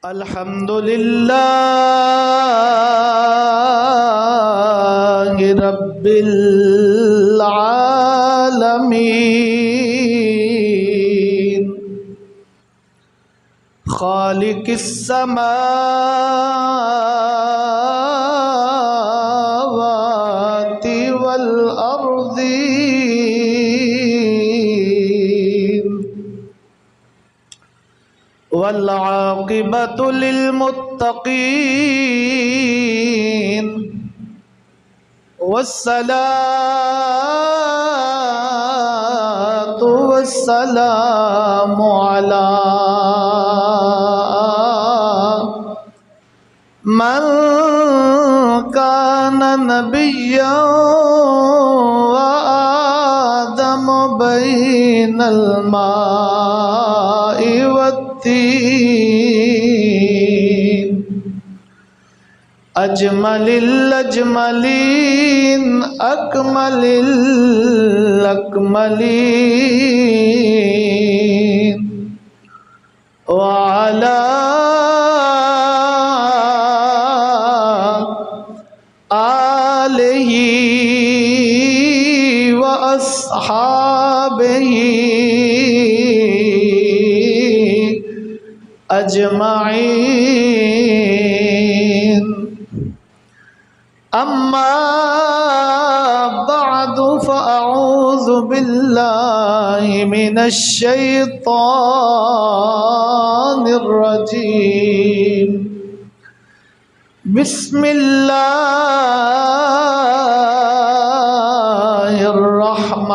الحمد لله رب العالمين خالق السماوات والأرضين والعاقبة للمتقين والصلاة والسلام على من كان نبيا وآدم بين الماء والطين أجمل الأجملين أكمل الأكملين وعلى آله وأصحابه أجمعين أما بعد فأعوذ بالله من الشيطان الرجيم بسم الله الرحمن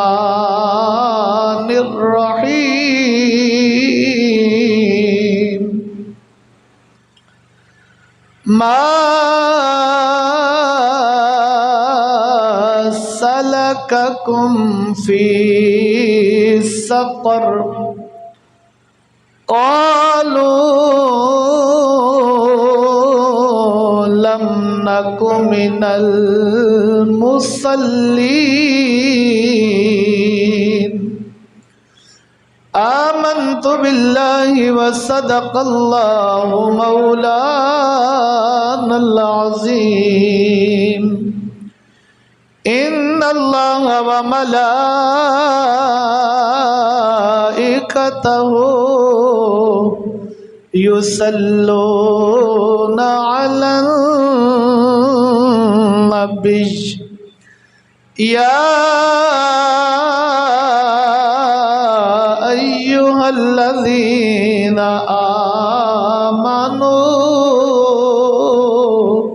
الرحيم ما سلككم في سقر قالوا لم نك من المصلين آمنت بالله وصدق الله مولانا العظيم إن الله وملائكته يصلون على النبي يا أيها الذين آمنوا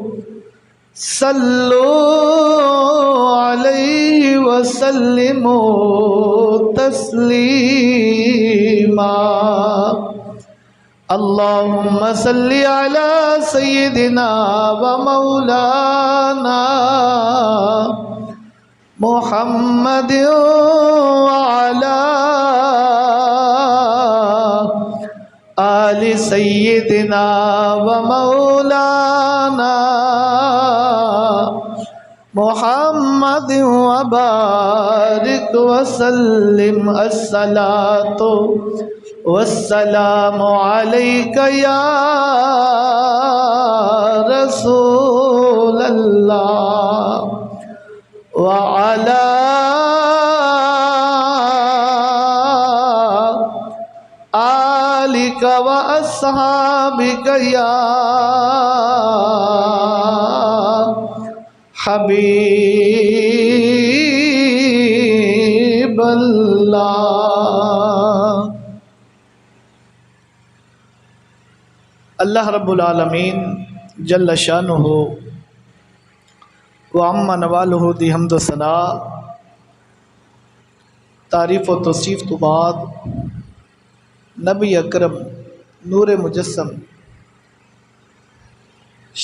صلوا عليه وسلموا تسليما اللهم صل على سيدنا ومولانا محمد وعلى آل سيدنا ومولانا محمد وبارك وسلم الصلاة والسلام عليك يا رسول الله وعلى آلك وأصحابك يا حبیب اللہ۔ اللہ رب العالمین جل شانہ وعم نوالہ دی حمد و ثناء تعریف و توصیف تو بعد نبی اکرم نور مجسم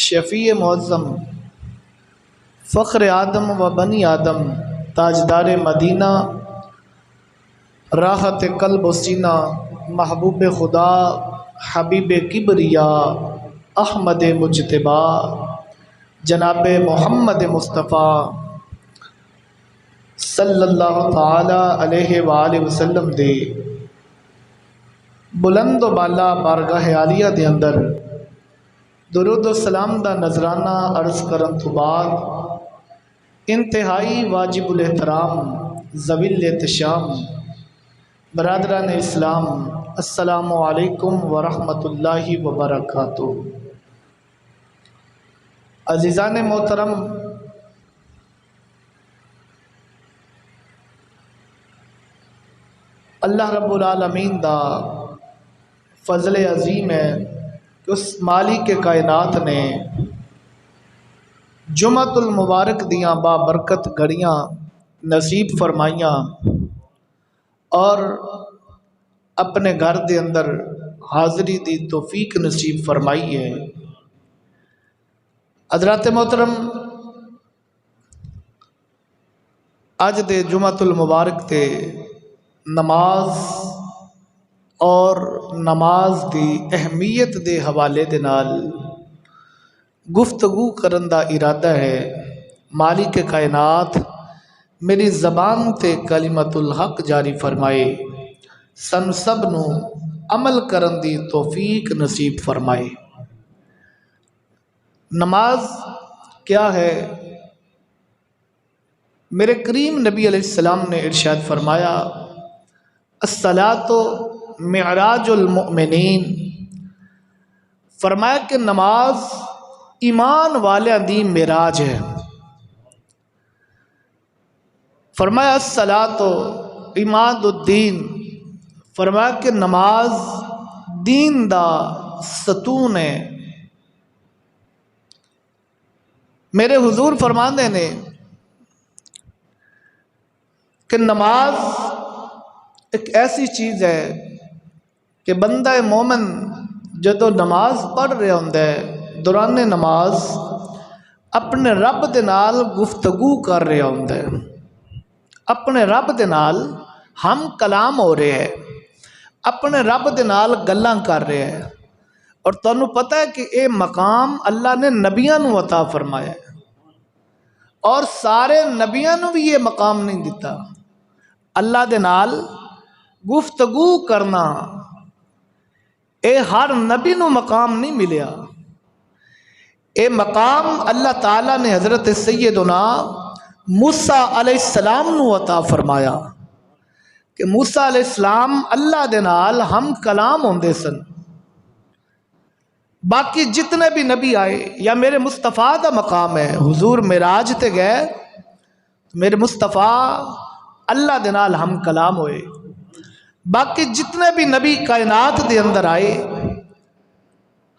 شفیع معظم فخر آدم و بنی آدم تاجدار مدینہ راحت قلب و سینہ محبوب خدا حبیب کبریا احمد مجتبی جناب محمد مصطفیٰ صلی اللہ تعالی علیہ وآلہ وسلم دے بلند و بالا بارگاہ عالیہ دے اندر درود و سلام دا نذرانہ عرض کرن تو بعد انتہائی واجب الاحترام ذوی الاحتشام برادران اسلام، السلام علیکم ورحمۃ اللہ وبرکاتہ۔ عزیزان محترم، اللہ رب العالمین دا فضل عظیم ہے کہ اس مالک کائنات نے جمعۃ المبارک دیاں بابرکت گھڑیاں نصیب فرمائیاں اور اپنے گھر دے اندر حاضری دی توفیق نصیب فرمائی ہے۔ حضرات محترم، اج دے جمعۃ المبارک تے نماز اور نماز دی اہمیت دے حوالے دے نال گفتگو کرن دا ارادہ ہے۔ مالک کائنات میری زبان تے کلمت الحق جاری فرمائے، سن سب نو عمل کرن دی توفیق نصیب فرمائے۔ نماز کیا ہے؟ میرے کریم نبی علیہ السلام نے ارشاد فرمایا، الصلاۃ معراج المؤمنین، فرمایا کہ نماز ایمان والیاں دی معراج ہے۔ فرمایا الصلاۃ عماد الدین، فرمایا کہ نماز دین دا ستون ہے۔ میرے حضور فرماندے نے کہ نماز ایک ایسی چیز ہے کہ بندہ مومن جدو نماز پڑھ رہا ہوتا ہے، دوران نماز اپنے رب دے نال گفتگو کر رہا ہوتا ہے، اپنے رب دے نال ہم کلام ہو رہے ہیں، اپنے رب دے نال گلاں کر رہے ہیں۔ اور تانوں پتہ ہے کہ اے مقام اللہ نے نبیاں نو عطا فرمایا ہے، اور سارے نبیاں نو بھی یہ مقام نہیں دیتا۔ اللہ دے نال گفتگو کرنا اے ہر نبی نو مقام نہیں ملیا۔ اے مقام اللہ تعالیٰ نے حضرت سیدنا موسیٰ علیہ السلام نو عطا فرمایا کہ موسیٰ علیہ السلام اللہ دے نال ہم کلام ہوندے سن۔ باقی جتنے بھی نبی آئے، یا میرے مصطفیٰ دا مقام ہے، حضور معراج تے گئے، میرے مصطفیٰ اللہ دے نال ہم کلام ہوئے۔ باقی جتنے بھی نبی کائنات دے اندر آئے،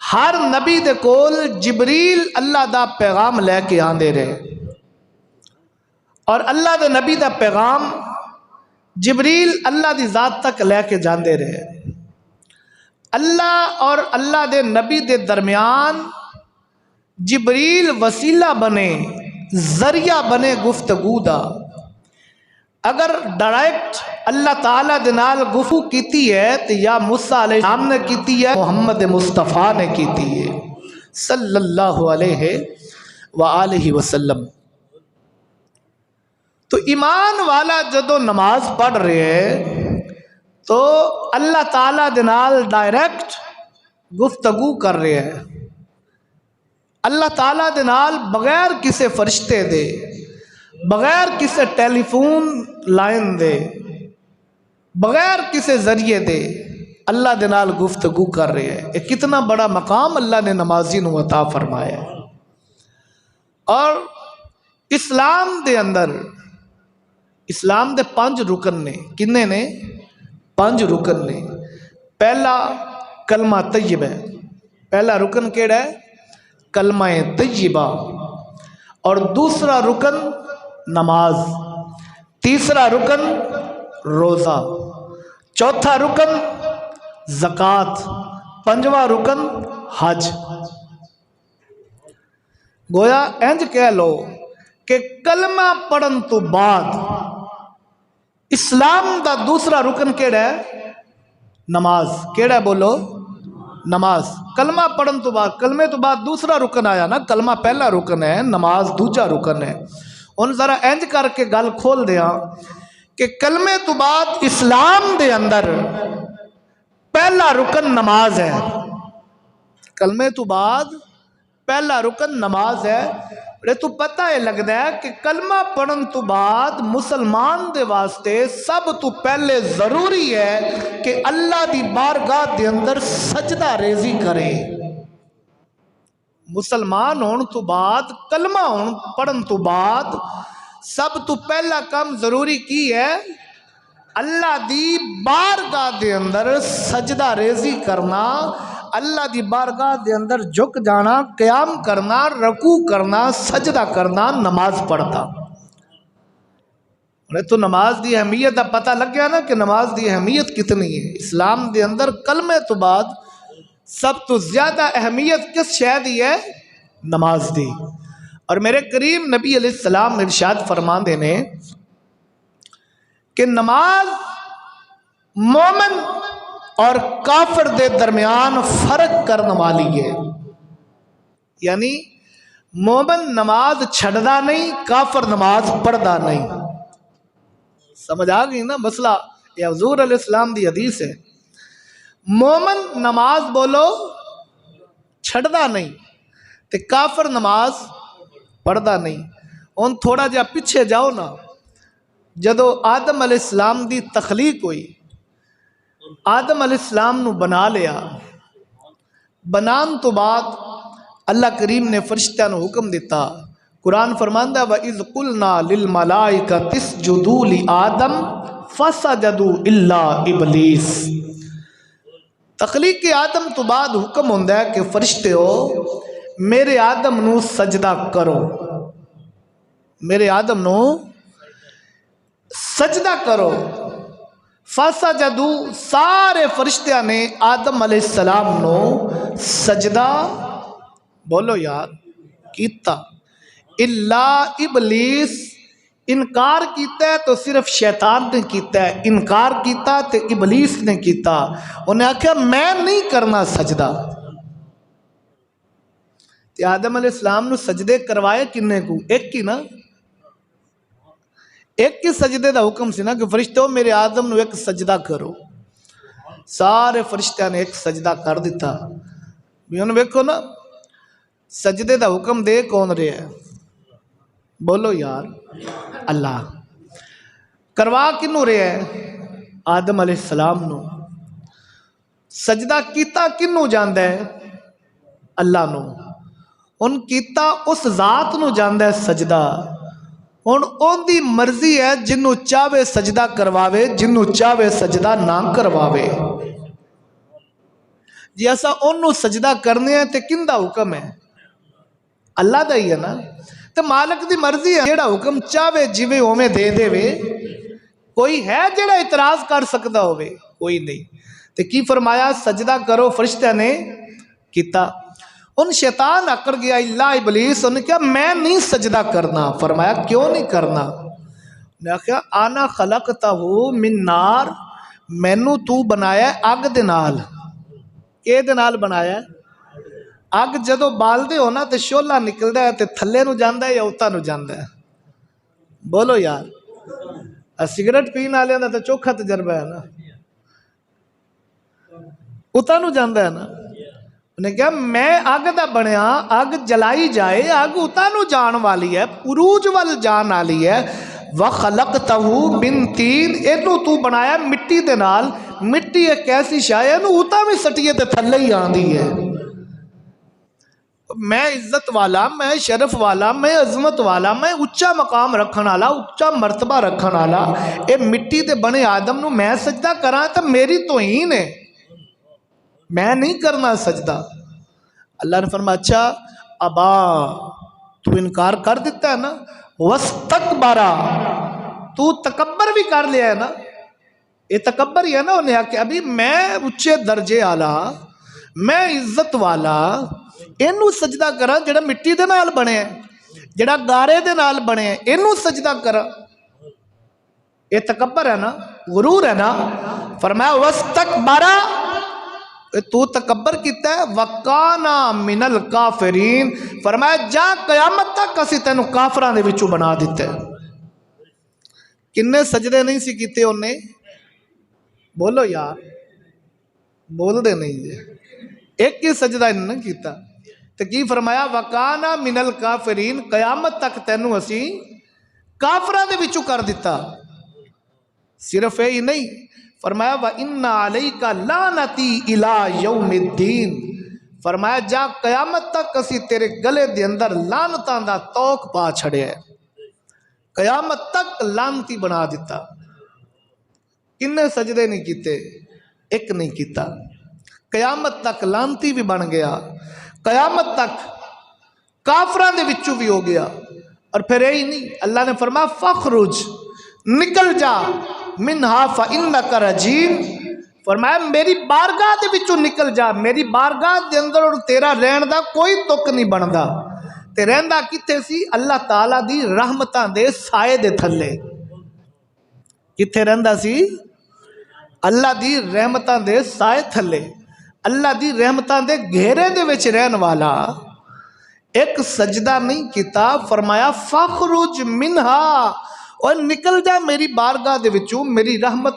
ہر نبی دے کول جبریل اللہ دا پیغام لے کے آندے رہے، اور اللہ دے نبی دا پیغام جبریل اللہ دی ذات تک لے کے جاندے رہے۔ اللہ اور اللہ دے نبی دے درمیان جبریل وسیلہ بنے، ذریعہ بنے گفتگو دا۔ اگر ڈائریکٹ اللہ تعالیٰ دے نال گفتگو کیتی ہے تو یا موسیٰ علیہ السلام نے کیتی ہے، محمد مصطفیٰ نے کیتی ہے صلی اللہ علیہ وآلہ وسلم۔ تو ایمان والا جدو نماز پڑھ رہے ہیں تو اللہ تعالیٰ دے نال ڈائریکٹ گفتگو کر رہے ہیں، اللہ تعالیٰ دے نال بغیر کسی فرشتے دے، بغیر کسی ٹیلی فون لائن دے، بغیر کسی ذریعے دے اللہ دے نال گفتگو کر رہے ہیں۔ یہ کتنا بڑا مقام اللہ نے نمازی نو عطا فرمایا ہے۔ اور اسلام دے اندر، اسلام دے 5 رکن نے، کنے نے؟ 5 رکن نے۔ پہلا کلمہ طیب ہے، پہلا رکن کیڑا ہے؟ کلمہ طیبہ۔ اور دوسرا رکن نماز، تیسرا رکن روزہ، چوتھا رکن زکوٰۃ، 5واں رکن حج۔ گویا انج کہہ لو کہ کلمہ پڑھن تو بعد اسلام دا دوسرا رکن کیڑا ہے؟ نماز۔ کیڑا ہے بولو؟ نماز۔ کلمہ پڑھن تو بعد، کلمے تو بعد دوسرا رکن آیا نا، کلمہ پہلا رکن ہے، نماز دوجا رکن ہے۔ ان ذرا انج کر کے گل کھول دیاں کہ کلمے تو بعد اسلام دے اندر پہلا رکن نماز ہے۔ کلمے تو بعد پہلا رکن نماز ہے۔ تو پتہ ہے لگتا ہے کہ کلمہ پڑھن تو بعد مسلمان دے واسطے سب تو پہلے ضروری ہے کہ اللہ دی بارگاہ دے اندر سجدہ ریزی کرے۔ مسلمان ہون تو بعد کلمہ پڑھن تو بعد سب تو پہلا کام ضروری کی ہے؟ اللہ دی بارگاہ دے اندر سجدہ ریزی کرنا، اللہ دی بارگاہ دے اندر جھک جانا، قیام کرنا، رکوع کرنا، سجدہ کرنا، نماز پڑھتا۔ تو نماز دی اہمیت دا پتہ لگ گیا نا کہ نماز دی اہمیت کتنی ہے۔ اسلام دے اندر کلمے تو بعد سب تو زیادہ اہمیت کس شے دی ہے؟ نماز دی۔ اور میرے کریم نبی علیہ السلام ارشاد فرماندے نے کہ نماز مومن اور کافر دے درمیان فرق کرنے والی ہے۔ یعنی مومن نماز چھڑدا نہیں، کافر نماز پڑھدا نہیں۔ سمجھ آ گئی نا مسئلہ؟ یہ حضور علیہ السلام دی حدیث ہے۔ مومن نماز بولو چھڑدا نہیں تے کافر نماز پڑھدا نہیں۔ ان تھوڑا جا پیچھے جاؤ نا، جدو آدم علیہ السلام دی تخلیق ہوئی، آدم علیہ السلام نو بنا لیا، بنان تو بعد اللہ کریم نے فرشتیاں نو حکم دیتا۔ قرآن فرماندہ وَإِذْ قُلْنَا لِلْمَلَائِكَةِ اسْجُدُوا لِآدَمَ فَسَجَدُوا إِلَّا إِبْلِيسَ۔ تخلیق آدم تو بعد حکم ہوندہ ہے کہ فرشتے ہو میرے آدم نو سجدہ کرو، میرے آدم نو سجدہ کرو۔ فَسَجَدُوا، سارے فرشتیاں نے آدم علیہ السلام نو سجدہ بولو یار کیتا، اللہ ابلیس انکار کیتا ہے تو صرف شیطان نے کیتا ہے، انکار کیتا تو ابلیس نے کیتا۔ انہیں آکھا میں نہیں کرنا سجدہ۔ تے آدم علیہ السلام نو سجدے کروائے کنے کو؟ ایک کی نا، ایک کی سجدے دا حکم سی نا کہ فرشتوں میرے آدم نو ایک سجدہ کرو۔ سارے فرشتیاں نے ایک سجدہ کر دیتا۔ بھی انہوں ویکھو نا سجدے دا حکم دے کون رہے ہے؟ بولو یار اللہ۔ کروا کنوں رہے ہے؟ آدم علیہ السلام نو۔ سجدہ کیتا کنوں جاندہ ہے؟ اللہ نو۔ ان کیتا اس ذات نو جاندہ ہے سجدہ۔ ان دی مرضی ہے جنوں چاہے سجدہ کرواوے، جنوں چاہے سجدہ نہ کرواوے۔ جی ایسا انہوں سجدہ کرنے ہیں تے کن دا حکم ہے؟ اللہ دا ہی ہے نا۔ تے مالک دی مرضی ہے، جیڑا حکم چاہے جیوے اومے دے دے وے۔ کوئی ہے جیڑا اعتراض کر سکتا ہوئے؟ کوئی نہیں۔ تے کی فرمایا؟ سجدہ کرو، فرشتہ نے کیتا۔ ان شیطان اکڑ گیا، اللہ ابلیس، انہوں نے کہا میں نہیں سجدہ کرنا۔ فرمایا کیوں نہیں کرنا؟ نے کہا آنا خلقتہ من نار، مینوں تو بنایا اگ دے نال۔ کے دے نال بنایا؟ اگ جدو بال دے ہونا تے شولہ نکلدا ہے تے تھلے نو جاندہ ہے یا اوتا نو جاندہ ہے؟ بولو یار۔ سگریٹ پین والے دا تے چوکھا تجربہ ہے نا، اوتا نو جاندہ ہے نا۔ انہیں کہا میں اگ دا بنیا، اگ جلائی جائے، اگ اوتا نو جان والی ہے، عروج وال جان والی ہے۔ وَخَلَقْتَهُ مِن طِينٍ، اینو تو بنایا مٹی دے نال۔ مٹی ایک ایسی شاہ ہے نو اوتا میں سٹیے تے تھلے ہی آندی ہے۔ میں عزت والا، میں شرف والا، میں عظمت والا، میں اچھا مقام رکھن والا، اچھا مرتبہ رکھن والا، اے مٹی دے بنے آدم نو میں سجدہ کراں تے میری توہین ہے، میں نہیں کرنا سجدہ۔ اللہ نے فرمایا اچھا ابا تو انکار کر دیتا ہے نا، وَاسْتَكْبَرَ، تو تکبر بھی کر لیا ہے نا۔ یہ تکبر ہی ہے نا۔ انہیں کہ ابھی میں اچھے درجے والا، میں عزت والا، اینو سجدہ کرا جڑا مٹی دے نال بنے ہیں، جڑا گارے دے نال بنے ہیں، اینو سجدہ کرا۔ یہ تکبر ہے نا، غرور ہے نا۔ فرمایا وَاسْتَكْبَرَ، تو تکبر کیتا ہے، وَقَانَا مِنَ الْكَافِرِينَ، فرمایا جا قیامت تک اسی تینو کافران دے وچوں بنا دیتے۔ کنے سجدے نہیں سی کیتے انہیں؟ بولو یار، بول دے نہیں جے۔ ایک ہی سجدہ انہوں نے کیتا۔ تو کی فرمایا وکانا منل کافرین قیامت تک تینوں اسی کافراں دے وچوں کر دیتا. صرف یہی نہیں فرمایا وَإِنَّ عَلَيْكَ لَعْنَتِي إِلَىٰ يَوْمِ الدِّينِ فرمایا جا قیامت تک اسی تیرے گلے دے اندر لعنتاں دا توق پا چھڑیا ہے. قیامت تک لعنتی بنا دیتا. کنے سجدے نہیں کیتے؟ ایک نہیں کیتا. قیامت تک لعنتی بھی بن گیا, قیامت تک کافراں دے وچوں بھی ہو گیا. اور پھر یہی نہیں, اللہ نے فرمایا فخرج نکل جا منہا فإنک رجیم. فرمایا میری بارگاہ دے وچوں نکل جا, میری بارگاہ دے اندر اور تیرا رہن دا کوئی تک نہیں بندا. تے رہندا کتے سی؟ اللہ تعالیٰ دی رحمتاں دے سائے دے تھلے. کتے رہندا سی؟ اللہ دی رحمتاں دے سائے تھلے, اللہ دی رحمتاں دے گھیرے دے وچ رہن والا. ایک سجدہ نہیں کیتا, فرمایا فخرج منہا, اور نکل جا میری بارگاہ دے وچوں, میری رحمت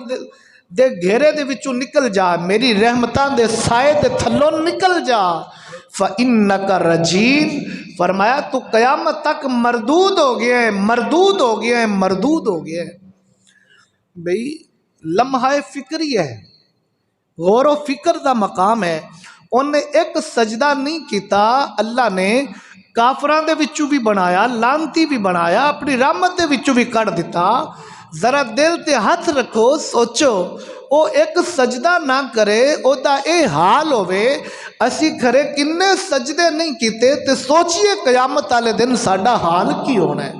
دے گھیرے دے وچوں نکل جا, میری رحمتاں دے سائے دے تھلوں نکل جا. فَإِنَّكَ رَجِيمٌ فرمایا تو قیامت تک مردود ہو گیا ہے, مردود ہو گیا ہے, مردود ہو گیا ہے. بھئی لمحہ فکری ہے, غور و فکر دا مقام ہے. انہیں ایک سجدہ نہیں کیتا, اللہ نے کافراں دے وچوں بھی بنایا, لانتی بھی بنایا, اپنی رحمت دے وچوں بھی کٹ دیتا. ذرا دل تے ہاتھ رکھو, سوچو او ایک سجدہ نہ کرے, او دا اے حال ہوئے. اسی کھرے کنے سجدے نہیں کیتے, تے سوچئے قیامت والے دن ساڈا حال کی ہونا ہے.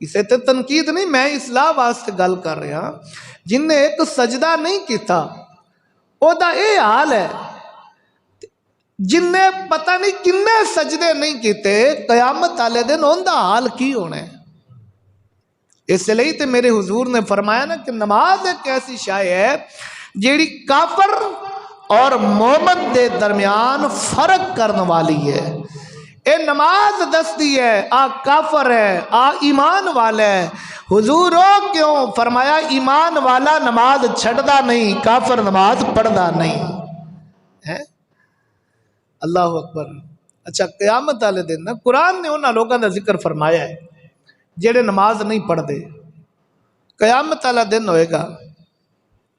اسے تے تنقید نہیں, میں اصلاح واسطے گل کر رہا. جن نے ایک سجدہ نہیں کیتا او دا اے حال ہے. جن نے پتہ نہیں کنے سجدے نہیں کیتے, قیامت والے دن ان دا حال کی ہونا ہے. اس لئے تے میرے حضور نے فرمایا نا کہ نماز ایک ایسی شے ہے جیڑی کافر اور مومن دے درمیان فرق کرنے والی ہے. اے نماز دستی ہے آ کافر ہے, آ ایمان والا ہے. حضور کیوں فرمایا ایمان والا نماز چھڑدا نہیں, کافر نماز پڑھدا نہیں ہے. اللہ اکبر. اچھا قیامت والے دن نا قرآن نے انہاں لوگوں کا ذکر فرمایا ہے جڑے نماز نہیں پڑھ دے. قیامت والا دن ہوئے گا,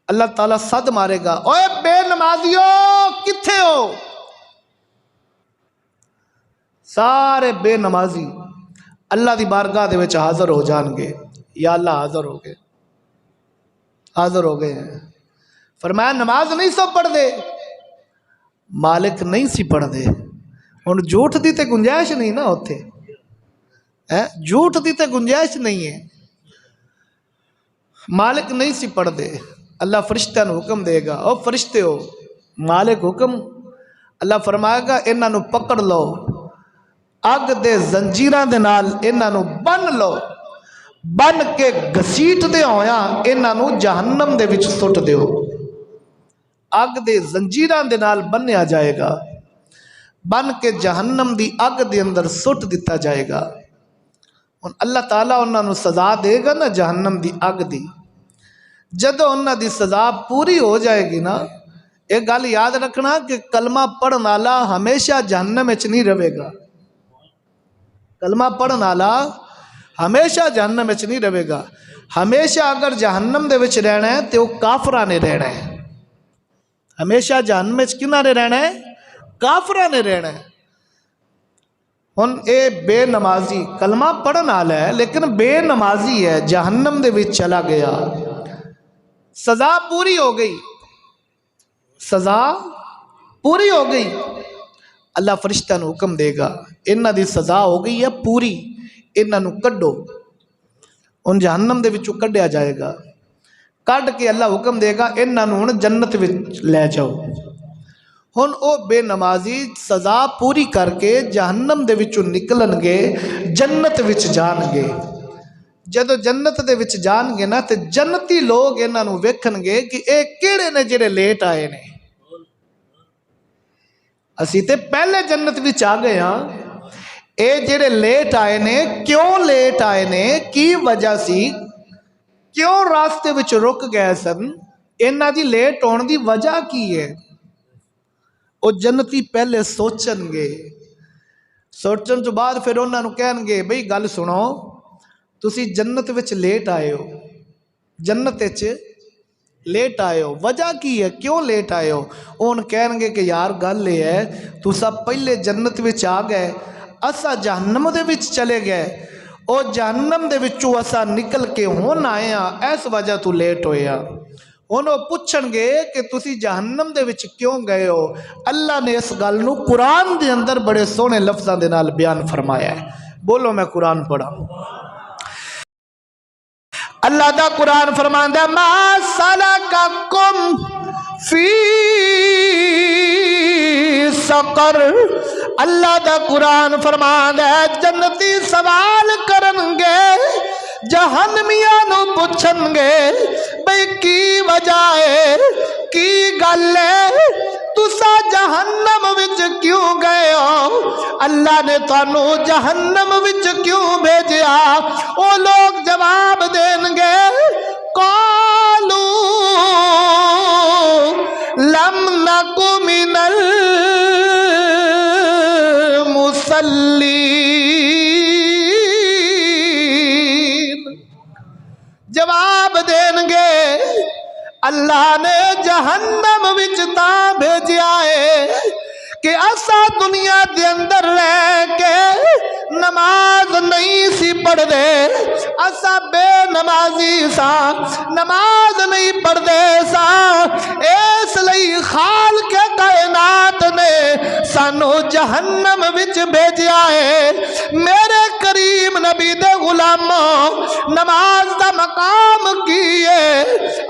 اللہ تعالیٰ صد مارے گا, اوے بے نمازیو کتھے ہو؟ سارے بے نمازی اللہ دی بارگاہ دے وچ حاضر ہو جان گے. یا اللہ حاضر ہو گئے, حاضر ہو گئے ہیں. فرمایا نماز نہیں سو پڑھ دے, مالک نہیں سی پڑھ دے. ہن جھوٹ دی تے گنجائش نہیں نا ہوتے, جھوٹ دی تے گنجائش نہیں ہے. مالک نہیں سی پڑھ دے, اللہ فرشتہ نو حکم دے گا, او فرشتے ہو مالک حکم. اللہ فرمائے گا انہاں نو پکڑ لو, اگ دے زنجیراں دے نال انہاں نو بن لو, بن کے گھسیٹ دے ہویا انہاں نو جہنم دے وچ سٹ دیو. اگ دے زنجیراں دے نال بنیا جائے گا, بن کے جہنم دی اگ دے اندر سٹ دیتا جائے گا. اللہ تعالیٰ انہاں نو سزا دے گا نا جہنم دی اگ دی. جدو انہاں دی سزا پوری ہو جائے گی نا, ایک گل یاد رکھنا کہ کلمہ پڑھن والا ہمیشہ جہنم وچ نہیں رہے گا. کلمہ پڑھن والا ہمیشہ جہنم وچ نہیں رہے گا. ہمیشہ اگر جہنم دے وچ رہنا ہے تو کافراں نے رہنا ہے. ہمیشہ جہنم وچ کنہاں نے رہنا ہے؟ کافراں نے رہنا ہے. ہن اے بے نمازی کلمہ پڑھن والا ہے لیکن بے نمازی ہے, جہنم دے وچ چلا گیا. سزا پوری ہو گئی, سزا پوری ہو گئی. اللہ فرشتہ نو حکم دے گا انہاں دی سزا ہو گئی ہے پوری, انہاں نو کڈو. ان جہنم دے وچوں کڈیا جائے گا. کڈ کے اللہ حکم دے گا انہاں نو ہن جنت وچ لے جاؤ. ہن او بے نمازی سزا پوری کر کے جہنم دے وچوں نکلن گے, جنت وچ جان گے. جدو جنت دے وچ جان گے نا تے جنتی لوگ انہاں نو ویکھن گے کہ اے کیڑے نے جڑے لیٹ آئے نے. اسی تے پہلے جنت وچ آ گئے ہاں, اے جڑے لیٹ آئے نے کیوں لیٹ آئے نے, کی وجہ سی, کیوں راستے وچ رک گئے سن, انہاں دی لیٹ ہون دی وجہ کی ہے؟ وہ جنتی پہلے سوچن گے، سوچن تو بعد پھر انہوں نے کہن گے بھئی گل سنو، تسی جنت وچ لیٹ آئے ہو، جنت وچ لیٹ آئے ہو، وجہ کی ہے، کیوں لیٹ آئے ہو؟ ان کہن گے کہ یار گل یہ ہے تسا پہلے جنت وچ آ گئے، اسا جہنم دے وچ چلے گئے، او جہنم دے وچوں اسا نکل کے ہون آئے ہاں، اس وجہ تو لیٹ ہوئے ہاں۔ انہوں پوچھن گے کہ تسی جہنم دے وچ کیوں گئے ہو؟ اللہ نے اس گل نو قرآن دے اندر بڑے سونے لفظاں دے نال بیان فرمایا ہے۔ بولو میں قرآن پڑھا۔ اللہ دا قرآن فرماندا ہے ما سلککم فی سقر، اللہ دا قرآن فرماندا ہے جنتی سوال کرن گے، جہنمیاں نو پوچھن گے بھئی کی وجہ ہے، کی گل ہے، تسا جہنم وچ کیوں گئے ہو؟ اللہ نے تانو جہنم وچ کیوں بھیجیا؟ او لوگ جواب دیں گے قالوا لم نک من المصلین، جواب دیں گے اللہ نے جہنم وچ تاں بھیجیا ہے کہ اسا دنیا دے اندر رہ کے نماز نہیں سی پڑھ دے، اسا بے نمازی سا، نماز نہیں پڑھ دے سا، اس لئی خالق کائنات نے سانو جہنم وچ بھیجیا ہے۔ میرے کریم نبی دے غلاموں، نماز دا مقام کی ہے؟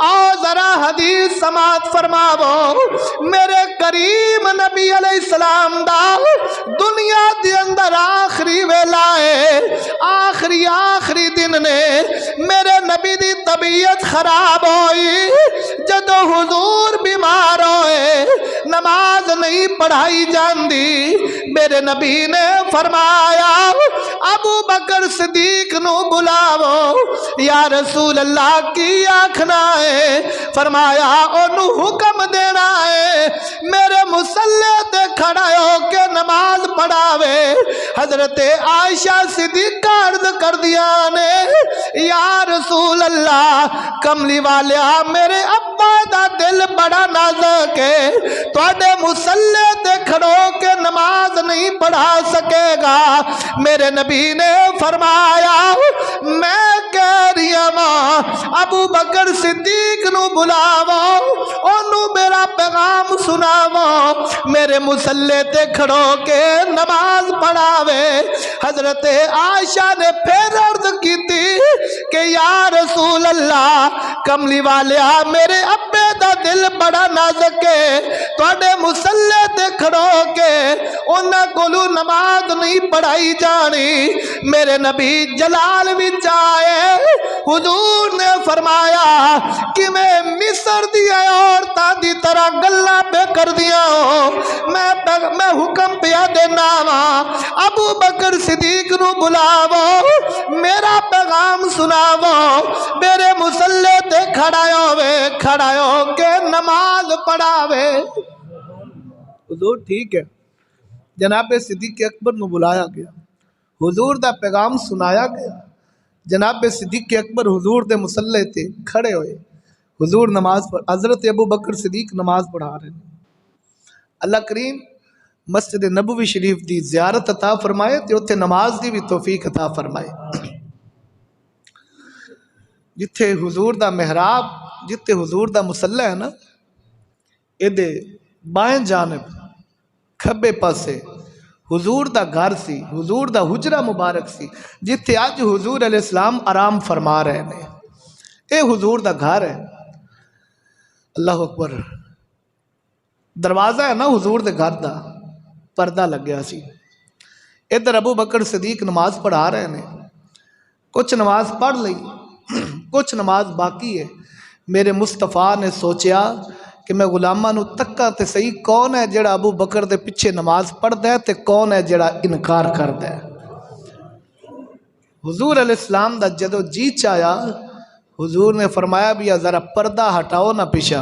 آؤ ذرا حدیث سماعت فرماو۔ میرے کریم نبی علیہ السلام دا دنیا دے اندر آخری ویلا ہے، آخری دن نے میرے نبی دی طبیعت خراب ہوئی، جدو حضور بیمار ہوئے، نماز نہیں پڑھائی جاندی، میرے نبی نے فرمایا ابو بکر صدیق نو بلاو، یا رسول اللہ کی آنکھنا ہے؟ فرمایا انہوں حکم دینا ہے میرے مسلح تے کھڑا ہو کے نماز پڑھاوے۔ حضرت عائشہ صدیقہ عرض کر دیا نے یا رسول اللہ کملی والیا میرے ابا دا دل بڑا نازک ہے، تواڈے مسلح تے کھڑو کے نماز نہیں پڑھا سکے گا۔ میرے نبی نے فرمایا میں کہہ رہی ہوں ابو بکر صدیق نو بلاو، انہوں میرا پیغام سناو، میرے مسلح تے کھڑو کے نماز پڑھاوے۔ حضرت عائشہ نے پھر عرض کی تھی کہ یا رسول اللہ کملی والیا میرے ابے دا دل بڑا نازک ہے، تواڈے مسلح تے کھڑو کے انہاں کولوں نماز نہیں پڑھائی جانی۔ میرے نبی جلال وچ آئے، حضور نے فرمایا کہ میں مصر دی عورتاں دی طرح گلاں پہ کر دیا ہوں، میں حکم پیا دینا وا ابو بکر صدیق نو بلاو، میرا پیغام سناو، میرے مسلح تے کھڑا ہو کے نماز پڑھاوے۔ حضور ٹھیک ہے، جناب صدیق اکبر نو بلایا گیا، حضور دا پیغام سنایا گیا، جناب صدیق اکبر حضور دے مسلح تے کھڑے ہوئے، حضور نماز پڑھ، حضرت ابو بکر صدیق نماز پڑھا رہے ہیں۔ اللہ کریم مسجد نبوی شریف دی زیارت عطا فرمائے تے اتھے نماز دی بھی توفیق عطا فرمائے۔ جتھے حضور دا محراب، جتھے حضور دا مسلح ہے نا، ادھے بائیں جانب کھبے پاسے حضور دا گھر سی، حضور دا حجرہ مبارک سی، جتھے آج حضور علیہ السلام آرام فرما رہے ہیں، اے حضور دا گھر ہے۔ اللہ اکبر، دروازہ ہے نا حضور دے گھر دا، پردہ لگ گیا سی، ادھر ابو بکر صدیق نماز پڑھا رہے ہیں، کچھ نماز پڑھ لئی، کچھ نماز باقی ہے۔ میرے مصطفیٰ نے سوچیا کہ میں غلاماں نو تکا تے صحیح کون ہے جڑا ابو بکر دے پیچھے نماز پڑھدا ہے تے کون ہے جڑا انکار کردا ہے۔ حضور علیہ السلام دا جدو جی چایا، حضور نے فرمایا بھی ذرا پردہ ہٹاؤ نہ پیچھا،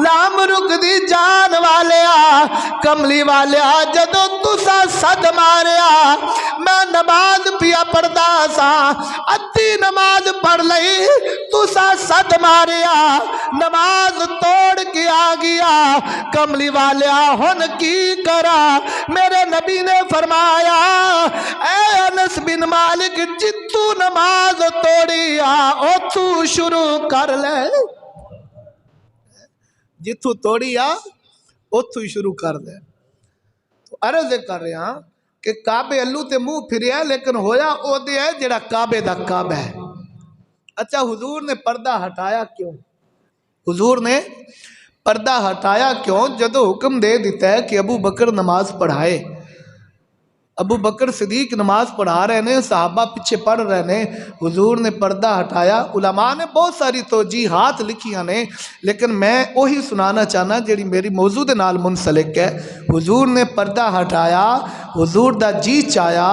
لام رکدی جان والیا کملی والیا جدو تسا صد ماریا میں نماز پیا پڑھدا سا ادھی نماز پڑھ لئی تسا صد ماریا نماز توڑ کے آ گیا کملی والیا ہن کی کرا میرے نبی نے فرمایا اے انس بن مالک جتو نماز توڑی او تو شروع کر لے جتو توڑی اتو شروع کر دے تو عرض کر رہے ہیں کہ کعبے اللہ تے منہ پھریا لیکن ہویا او دے ہے جڑا کعبے دا کعبہ ہے اچھا حضور نے پردہ ہٹایا کیوں حضور نے پردہ ہٹایا کیوں جدو حکم دے دیتا ہے کہ ابو بکر نماز پڑھائے ابو بکر صدیق نماز پڑھا رہے نے صحابہ پیچھے پڑھ رہے نے حضور نے پردہ ہٹایا علماء نے بہت ساری توجیحات لکھیاں نے لیکن میں وہی سنانا چاہنا جیڑی میری موضوع دے نال منسلک ہے حضور نے پردہ ہٹایا حضور دا جی چایا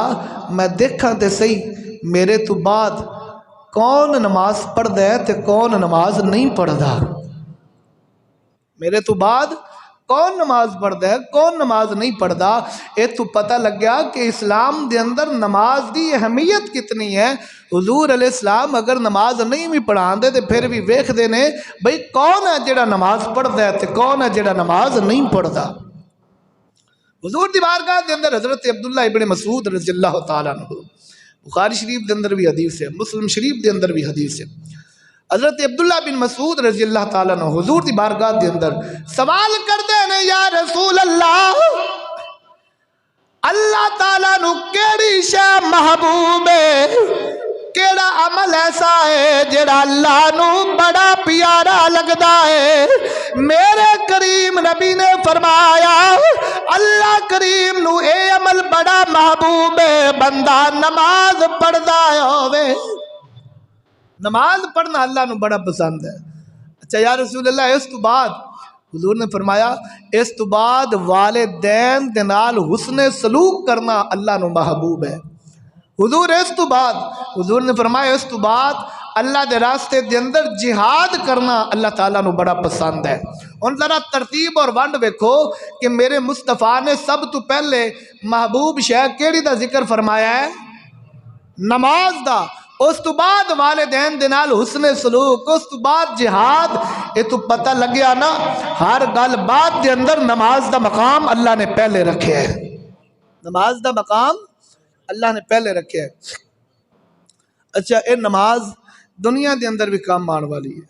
میں دیکھاں تے صحیح میرے تو بعد کون نماز پڑھ دے تے کون نماز نہیں پڑھ دا میرے تو بعد کون نماز پڑھتا ہے کون نماز نہیں پڑھتا یہ تو پتہ لگ گیا کہ اسلام دے اندر نماز دی اہمیت کتنی ہے حضور علیہ السلام اگر نماز نہیں بھی پڑھان دے تو پھر بھی ویکھ دینے بھئی کون ہے جڑا نماز پڑھتا ہے تو کون ہے جڑا نماز نہیں پڑھتا حضور دی بارگاہ دے اندر حضرت عبداللہ ابن مسعود رضی اللہ تعالیٰ عنہ بخاری شریف دے اندر بھی حدیث ہے مسلم شریف دے اندر بھی حدیث ہے حضرت عبداللہ بن مسعود رضی اللہ تعالیٰ عنہ حضور دی بارگاہ دے اندر سوال کر دے نے یا رسول اللہ اللہ تعالیٰ نو کیڑی شے محبوب ہے کیڑا عمل ایسا ہے جڑا اللہ نو بڑا پیارا لگدا ہے میرے کریم نبی نے فرمایا اللہ کریم نو اے عمل بڑا محبوب ہے بندہ نماز پڑھدا ہوے نماز پڑھنا اللہ نو بڑا پسند ہے اچھا یا رسول اللہ اس تو بعد حضور نے فرمایا اس تو بعد والدین دے نال حسن سلوک کرنا اللہ نو محبوب ہے حضور اس تو بعد حضور نے فرمایا اس تو بعد اللہ دے راستے دے اندر جہاد کرنا اللہ تعالیٰ نو بڑا پسند ہے ان ذرا ترتیب اور ونڈ ویکھو کہ میرے مصطفیٰ نے سب تو پہلے محبوب شے کیڑی دا ذکر فرمایا ہے نماز دا اس تو بعد والدین دے نال حسن سلوک اس تو بعد جہاد یہ تو پتہ لگیا نا ہر گل بات دے اندر نماز دا مقام اللہ نے پہلے رکھے ہے نماز دا مقام اللہ نے پہلے رکھے ہے اچھا اے نماز دنیا دے اندر بھی کام آن والی ہے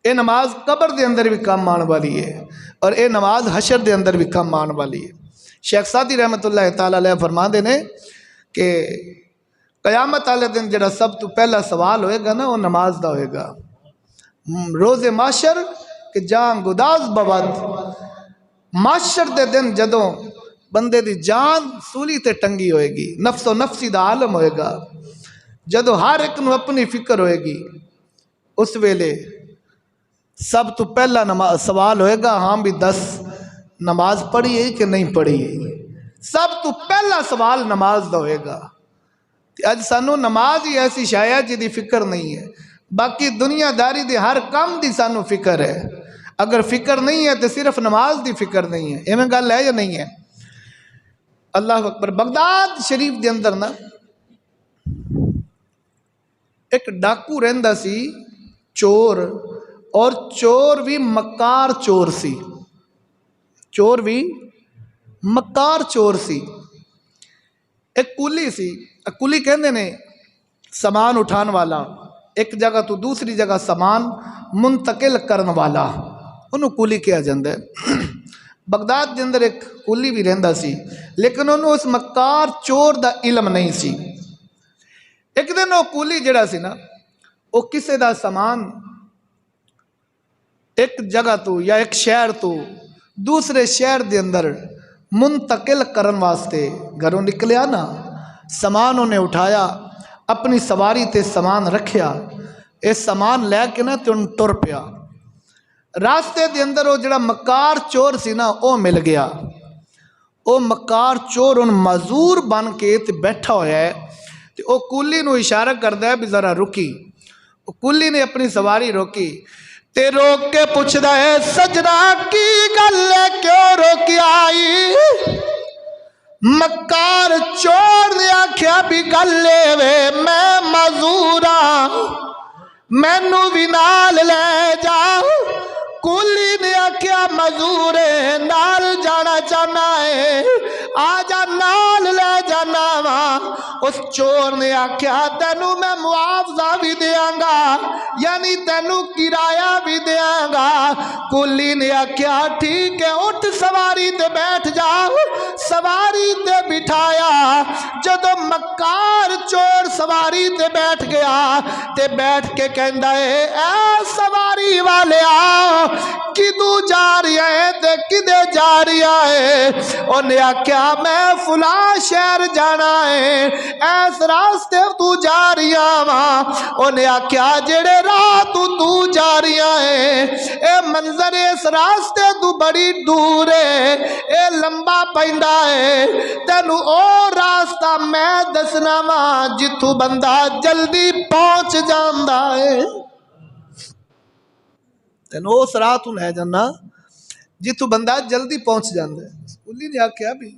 اے نماز قبر دے اندر بھی کام آن والی ہے اور اے نماز حشر دے اندر بھی کام آن والی ہے شیخ سعدی رحمۃ اللہ تعالیٰ علیہ فرما دینے کہ قیامت والے دن جڑا سب تو پہلا سوال ہوئے گا نا وہ نماز دا ہوئے گا روز معاشر کہ جان گداز بود معاشر دے دن جدوں بندے دی جان سولی تے ٹنگی ہوئے گی نفس و نفسی دا عالم ہوئے گا جدو ہر ایک نو اپنی فکر ہوئے گی اس ویلے سب تو پہلا سوال ہوئے گا ہاں بھی دس نماز پڑھی ہے کہ نہیں پڑھی ہے سب تو پہلا سوال نماز دا ہوئے گا اج سانو نماز ہی ایسی شاید جی دی فکر نہیں ہے باقی دنیا داری دی ہر کام دی سانو فکر ہے اگر فکر نہیں ہے تو صرف نماز دی فکر نہیں ہے ایویں گل ہے یا نہیں ہے اللہ اکبر بغداد شریف دے اندر نا ایک ڈاکو رہندا سی چور اور چور بھی مکار چور سی چور بھی مکار چور سی ایک کولی سی کولی کہندے نے سامان اٹھان والا ایک جگہ تو دوسری جگہ سامان منتقل کرن والا انہوں کولی کیا جاندہ ہے بغداد دے اندر ایک کولی بھی رہندا سی لیکن انہوں اس مکار چور دا علم نہیں سی ایک دن وہ کولی جڑا سی نا وہ کسے دا سامان ایک جگہ تو یا ایک شہر تو دوسرے شہر دے اندر منتقل کرن واسطے گھروں نکلیا نا سامان انہیں اٹھایا اپنی سواری تے سامان رکھیا اس سامان لے کے نا تے ان ٹر پیا راستے دے اندر وہ جڑا مکار چور سی نا وہ مل گیا وہ مکار چور ان معذور بن کے تے بیٹھا ہویا ہے تے وہ کولی نو اشارہ کردہ ہے بھی ذرا رکی وہ کولی نے اپنی سواری روکی تے روک کے پوچھدا ہے سجنا کی گل ہے کیوں روکی آئی؟ مکار چور نے آکھیا بھی گل وے میں معذورا مینوں بھی نال لے جا۔ کولی نے آکھیا معذورے نال جانا چاہنا ہے آجا نال لے جانا وا۔ اس چور نے آکھیا تینوں میں معاوضہ بھی دیاں گا یعنی تینوں کرایہ بھی دیاں گا۔ کولی نے آکھیا ٹھیک ہے اٹھ سواری تے بیٹھ جا۔ سواری تے بٹھایا، جدو مکار چور سواری تے بیٹھ گیا تے بیٹھ کے کہندا ہے اے سواری والے آ کدو جا رہی ہے تے کدے جا رہی ہے؟ انہیں آکھیا میں فلاں شہر جانا ہے ایس راستے تو جا رہی ہاں۔ انہیں آکھیا جڑے راہ تو جا رہی ہے اے منظر اس راستے تو بڑی دور ہے اے لمبا پیندا ہے تینوں او راستہ میں دسنا وا جتھوں بندہ جلدی پہنچ جاندا ہے۔ تینوں اس راہ تو لے جانا جتھوں بندہ جلدی پہنچ جاندا ہے۔ سکولی نے آکھیا بھی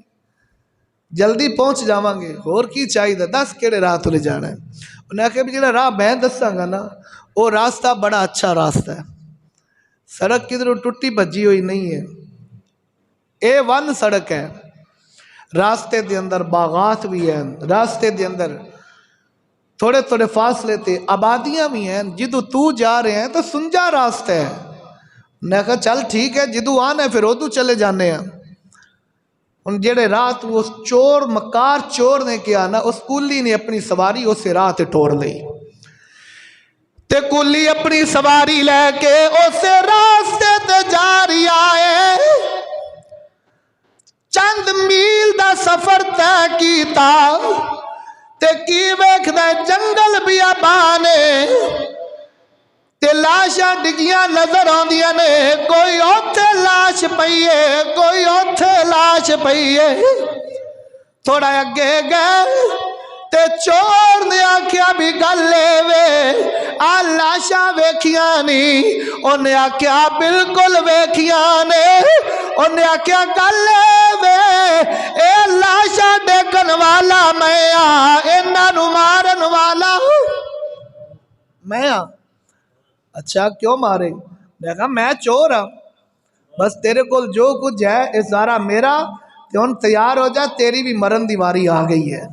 جلدی پہنچ جاواں گے اور کی چاہیے دس کیڑے راہ تو لے جانا ہے؟ انہیں آکھیا بھی جڑا راہ میں دساں گا نا وہ راستہ بڑا اچھا راستہ ہے، سڑک کدھروں ٹوٹی بھجی ہوئی نہیں ہے، A1 سڑک ہے، راستے دے اندر باغات بھی ہیں، راستے دے اندر تھوڑے تھوڑے فاصلے تے آبادیاں بھی ہیں، جدو تو جا رہے ہیں تو سنجا راستہ ہے۔ میں کہا چل ٹھیک ہے جدو آنا ہے پھر ادو چلے جانے ہیں۔ ان جڑے رات وہ چور مکار چور نے کیا نا اس کولی نے اپنی سواری اسے راہ تے ٹور لئی تے کولی اپنی سواری لے کے اسے راستے تے جا رہی آئے۔ چند میل دا سفر طے کیتا تے کی ویکھدا جنگل بیابانے تے لاشاں ڈگیاں نظر آندیاں نے، کوئی اوتھے لاش پئی ہے کوئی اوتھے لاش پئی ہے۔ تھوڑا اگے گئے تے چور نے آکھیا بھی گل وے آ لاشاں ویکھیاں نہیں؟ انہیں آکھیا بالکل ویکھیاں نے۔ انہیں آکھیا گل وے اے لاشاں ڈیکن والا میں آ انہاں نوں مارن والا میں آ۔ اچھا کیوں مارے؟ میں کہا میں چور ہاں، بس تیرے کو جو کچھ ہے یہ سارا میرا، تے ہن تیار ہو جا تیری بھی مرن دی واری آ گئی ہے۔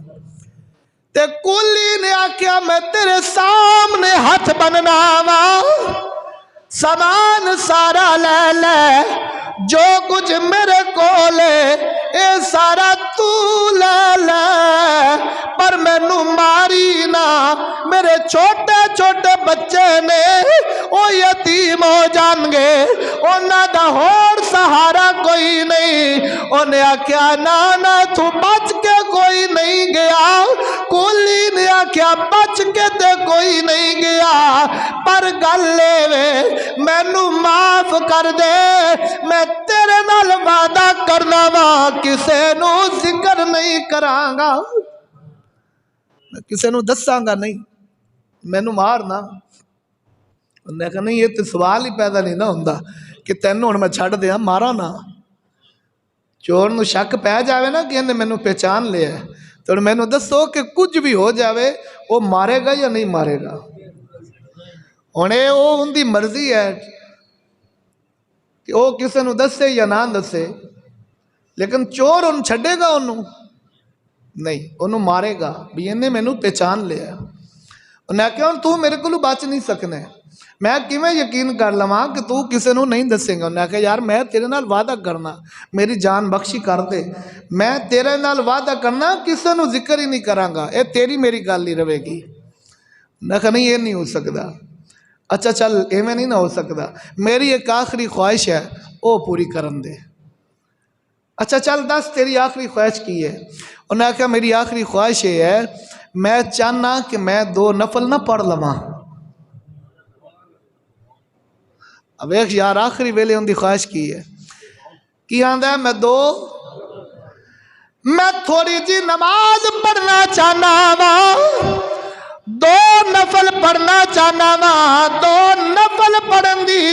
تے کولی نے آکھیا میں تیرے سامنے ہاتھ بننا وا، سامان سارا لے لے جو کچھ میرے کولے اے سارا تو لے لے، پر مینوں ماری نہ، میرے چھوٹے چھوٹے بچے نے او یتیم ہو جان گے، انہاں دا ہور سہارا کوئی نہیں۔ انہیں آکھیا نہ تو بچ کے کوئی نہیں گیا۔ کولی نے آکھیا بچ کے تے کوئی نہیں گیا، پر گل وے مینوں معاف کر دے، میں تیرے نال وعدہ کرنا وا کسے نو ذکر نہیں کراں گا، میں کسے نو دساں گا نہیں، مینوں مارنا۔ انہوں نے کہا نہیں یہ تو سوال ہی پیدا نہیں نہ ہوندا کہ تینوں ہن میں چھڑ دیاں مارا نہ۔ چور نو شک پہ جاوے نا کہ انہیں مینوں پہچان لیا ہے تو مینوں دسو کہ کچھ بھی ہو جاوے وہ مارے گا یا نہیں مارے گا؟ انہیں وہ ان دی مرضی ہے کہ وہ کسے نو دسے یا نہ دسے، لیکن چور ان چھڑے گا انہوں نہیں، انہوں مارے گا بھی انہیں مینوں پہچان لیا۔ انہیں کہا تو میرے کو بچ نہیں سکنے، میں کیویں یقین کر لواں کہ تو کسے نو نہیں دسے گا؟ انہیں کہا یار میں تیرے نال وعدہ کرنا، میری جان بخشی کر دے، میں تیرے نال وعدہ کرنا کسے نو ذکر ہی نہیں کراں گا، اے تیری میری گل ہی رہے گی۔ انہیں کہا نہیں یہ نہیں ہو سکتا۔ اچھا چل ایویں نہیں نہ ہو سکتا، میری ایک آخری خواہش ہے وہ پوری کرن دے۔ اچھا چل دس تیری آخری خواہش کی ہے؟ انہیں کہا میری آخری خواہش یہ ہے میں چاہنا کہ میں 2 نفل نہ پڑھ لواں۔ اب ایک یار آخری ویلے ان دی خواہش کی ہے کی آندا ہے میں تھوڑی جی نماز پڑھنا چاہنا وا، 2 نفل پڑھنا چاہنا وا، 2 نفل پڑھن دی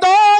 2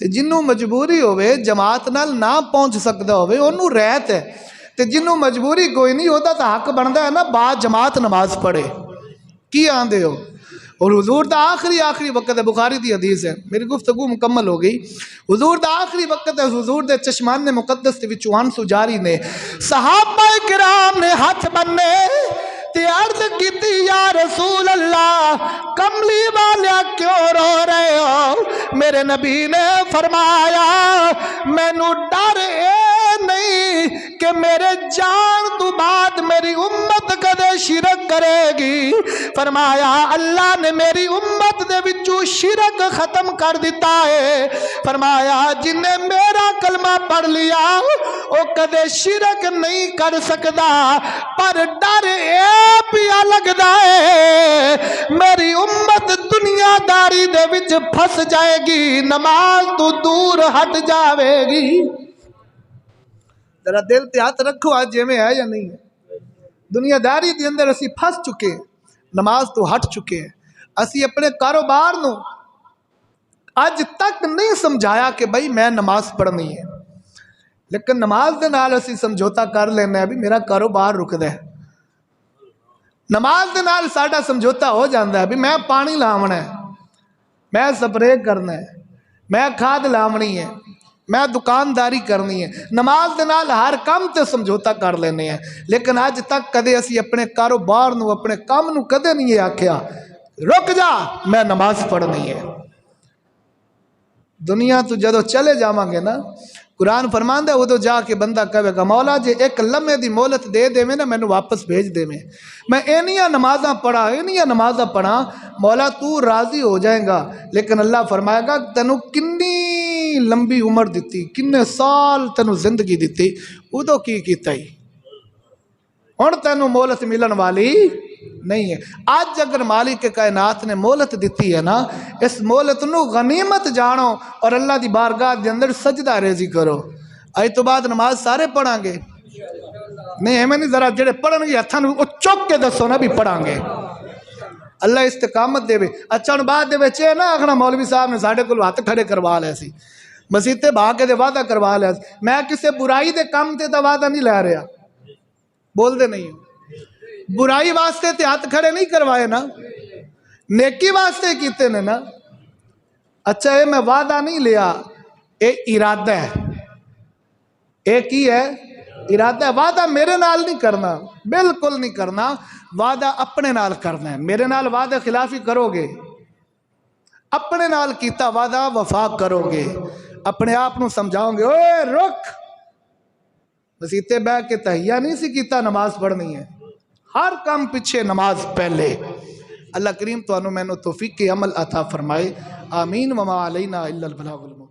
ਤੇ ਜਿਹਨੂੰ ਮਜਬੂਰੀ ਹੋਵੇ ਜਮਾਤ ਨਾਲ ਨਾ ਪਹੁੰਚ ਸਕਦਾ ਹੋਵੇ ਉਹਨੂੰ ਰਹਿਤ ਹੈ, ਤੇ ਜਿਹਨੂੰ ਮਜਬੂਰੀ ਕੋਈ ਨਹੀਂ ਉਹਦਾ ਤਾਂ ਹੱਕ ਬਣਦਾ ਹੈ ਨਾ ਬਾਅਦ ਜਮਾਤ ਨਮਾਜ਼ ਪੜ੍ਹੇ। ਕੀ ਆਂਦੇ ਹੋ? اور حضور دا آخری وقت ہے، بخاری دی حدیث ہے، میری گفتگو مکمل ہو گئی۔ حضور دا آخری وقت ہے، حضور دے چشمان نے مقدس دے وچوان سجاری نے صحابہ کرام نے ہاتھ بننے تے عرض کیتی یا رسول اللہ کملی والیا کیوں رو رہے ہو؟ میرے نبی نے فرمایا مینوں ڈر نہیں کہ میرے جان تو بعد میری امت کدے شرک کرے گی۔ فرمایا اللہ نے میری امت دے وچوں شرک ختم کر دیتا ہے۔ فرمایا جن نے میرا کلمہ پڑھ لیا وہ کدے شرک نہیں کر سکتا، پر ڈر اے پیا لگدا ہے میری امت دنیا داری دے وچ پھس جائے گی، نماز تو دور ہٹ جاوے گی۔ ذرا دل تے ہاتھ رکھو آج جے میں ہے یا نہیں ہے؟ دنیا داری دے اندر اسی پھس چکے ہیں، نماز تو ہٹ چکے ہیں۔ اسی اپنے کاروبار نو اج تک نہیں سمجھایا کہ بھائی میں نماز پڑھنی ہے، لیکن نماز دے نال اسی سمجھوتا کر لینا ہے بھی میرا کاروبار رکدا ہے۔ نماز دے نال ساڈا سمجھوتا ہو جاندا ہے بھی میں پانی لاونا ہے، میں سپرے کرنا ہے، میں کھاد لاونی ہے، میں دکانداری کرنی ہے۔ نماز دے نال ہر کام تے سمجھوتا کر لینے ہیں، لیکن اج تک کدے اسی اپنے کاروبار نو اپنے کام نو کدے نہیں یہ آکھیا رک جا میں نماز پڑھنی ہے۔ دنیا تو جدو چلے جاواں گے نا، قرآن فرماندا ہے ادو جا کے بندہ کہے گا مولا جے ایک لمحے دی مہلت دے دے میں نا مینوں واپس بھیج دے میں اینیاں نمازاں پڑھا مولا تو راضی ہو جائے گا، لیکن اللہ فرمائے گا تینوں کنی لمبی عمر دیتی، کنے سال تینوں زندگی دیتی، ادو کی کیتا ہی ہن تینوں مہلت ملن والی نہیں ہے۔ آج اگر مالک کائنات نے مہلت دیتی ہے نا، اس مہلت نو غنیمت جانو اور اللہ دی بارگاہ دے اندر سجدہ ریزی کرو۔ آج تو بعد نماز سارے پڑھاں گے نہیں ہمیں نہیں، ذرا جڑے پڑھن گے ہتھاں نو چوک کے دسو نا بھی پڑھاں گے۔ اللہ استقامت دے وے۔ اچھا بعد دے وچ نا آخنا مولوی صاحب نے ساڈے کول ہاتھ کھڑے کروا لے سی، مسجد تے بھا کے دے وعدہ کروا لیا سی۔ میں کسے برائی دے کام تے دا وعدہ نہیں لے رہا، بول دے نہیں برائی واسطے تے ہاتھ کھڑے نہیں کروائے نا، نیکی واسطے کیتے نے نا۔ اچھا اے میں وعدہ نہیں لیا، اے ارادہ ہے، اے کی ہے ارادہ ہے۔ وعدہ میرے نال نہیں کرنا، بالکل نہیں کرنا، وعدہ اپنے نال کرنا ہے۔ میرے نال وعدہ خلافی کرو گے، اپنے نال کیتا وعدہ وفا کرو گے، اپنے آپ نو سمجھاؤ گے اوے رک مسیتے بہ کے تحیہ نہیں سی کیتا نماز پڑھنی ہے، ہر کام پیچھے نماز پہلے۔ اللہ کریم تو انو میں نو توفیق عمل عطا فرمائے، آمین وما علینا الا البلاغ المبین۔